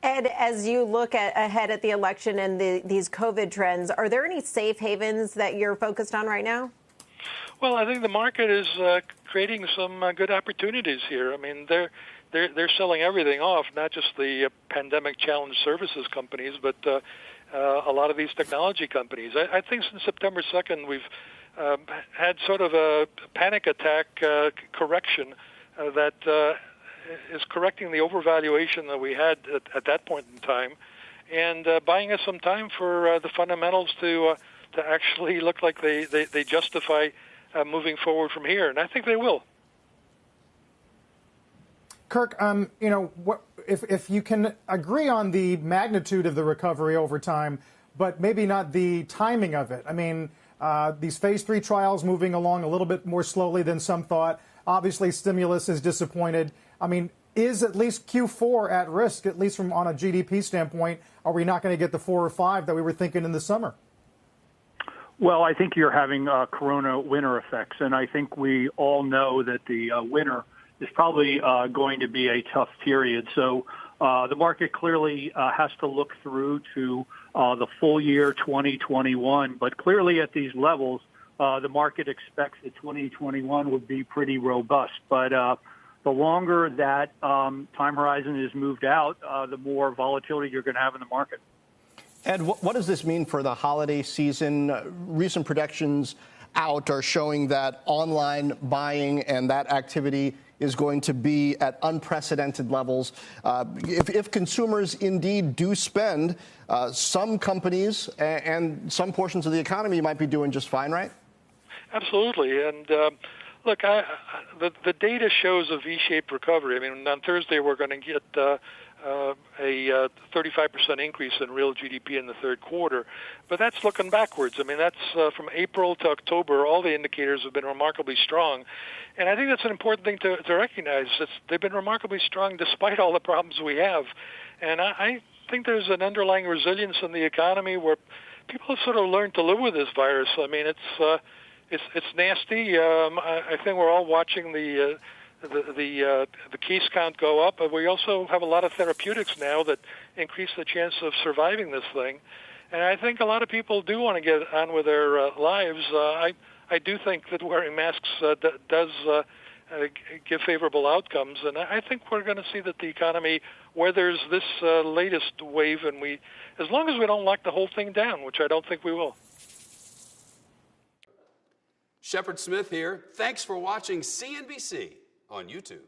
Ed, as you look ahead at the election and these COVID trends, are there any safe havens that you're focused on right now? Well, I think the market is creating some good opportunities here. I mean, they're selling everything off, not just the pandemic challenge services companies, but a lot of these technology companies. I think since September 2nd, we've had sort of a panic attack correction that is correcting the overvaluation that we had at that point in time, and buying us some time for the fundamentals to actually look like they justify moving forward from here, and I think they will. Kirk, if you can agree on the magnitude of the recovery over time, but maybe not the timing of it. I mean, these phase 3 trials moving along a little bit more slowly than some thought. Obviously, stimulus is disappointed. I mean, is at least Q4 at risk, at least from on a GDP standpoint? Are we not going to get the 4 or 5 that we were thinking in the summer? Well, I think you're having corona winter effects, and I think we all know that the winter is probably going to be a tough period. So the market clearly has to look through to the full year 2021. But clearly at these levels, the market expects that 2021 would be pretty robust. But the longer that time horizon is moved out, the more volatility you're going to have in the market. Ed, what does this mean for the holiday season? Recent projections out are showing that online buying and that activity is going to be at unprecedented levels. If consumers indeed do spend, some companies and some portions of the economy might be doing just fine, right? Absolutely. And look, the data shows a V-shaped recovery. I mean, on Thursday we're going to get a 35% increase in real GDP in the third quarter. But that's looking backwards. I mean, that's from April to October. All the indicators have been remarkably strong. And I think that's an important thing to recognize. They've been remarkably strong despite all the problems we have. And I think there's an underlying resilience in the economy where people have sort of learned to live with this virus. I mean, it's nasty. I think we're all watching the case count go up, but we also have a lot of therapeutics now that increase the chance of surviving this thing. And I think a lot of people do want to get on with their lives. I do think that wearing masks does give favorable outcomes, and I think we're going to see that the economy weathers this latest wave, and as long as we don't lock the whole thing down, which I don't think we will. Shepard Smith here. Thanks for watching CNBC on YouTube.